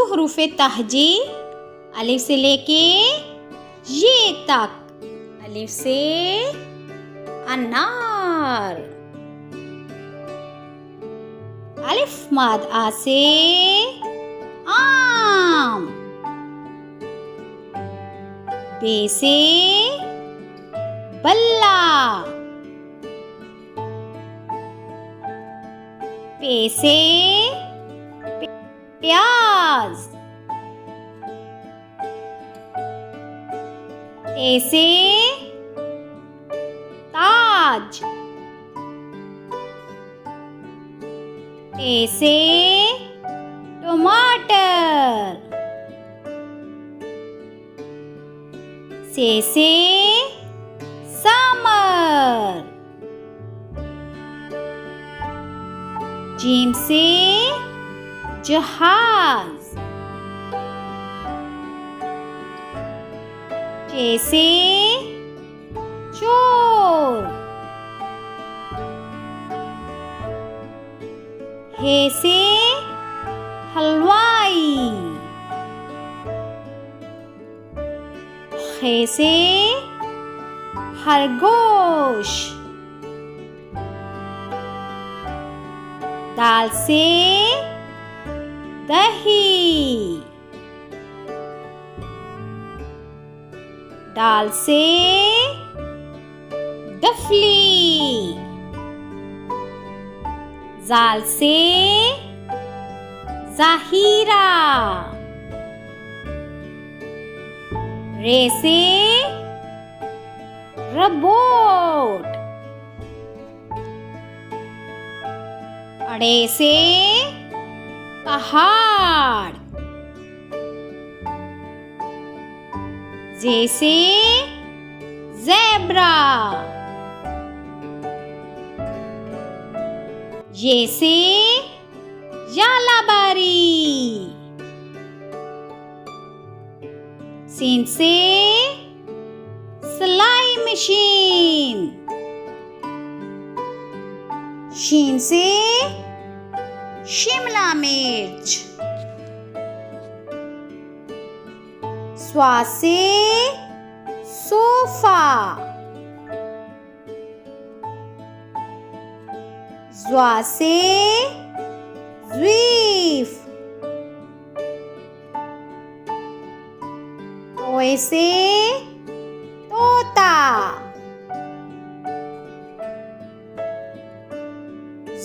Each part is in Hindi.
जो हरूफे तहजी अलिफ से लेके ये तक। अलिफ से अनार। अलिफ मद आ से आम। बे से बल्ला। पे से प्याज। ते से ताज। ते से टमाटर। से समर। जीम से जहाज। चे से चोर। हे से हलवाई। खे से खरगोश। दाल से दही। दाल से डफली। जाल से जाहिरा। रे से रोबोट। अड़े से पहाड़। जे से ज़ेब्रा। ये से यालाबारी। सीन से सिलाई मशीन। शीन से शिमला मिर्च। स्वा से सोफा। ज़्वा से ज़ीफ। तोए से तोता।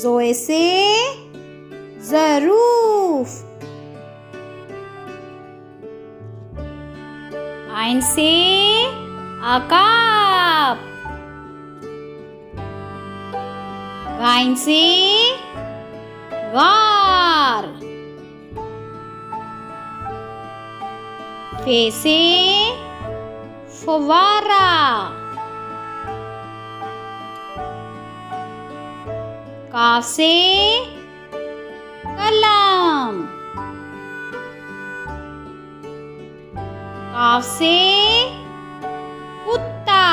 ज़ोए से ज़रूफ। आइन से अकाब। गाइन से गार। फे से फवारा। काफ से कलम। काफ से कुत्ता।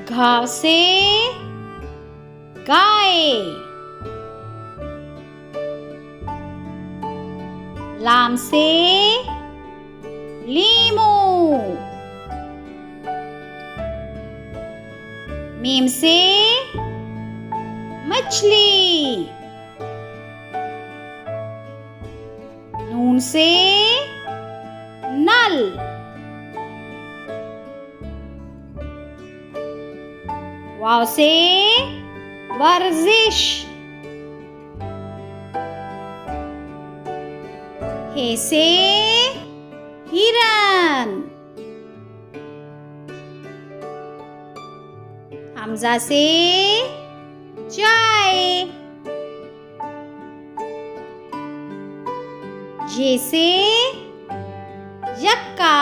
घाव से गाय। लाम से लीमू। मीम से मछली। नून से नल। वाव से वर्जिश। हे से हिरन। हमजा से चाय। ये से यक्का।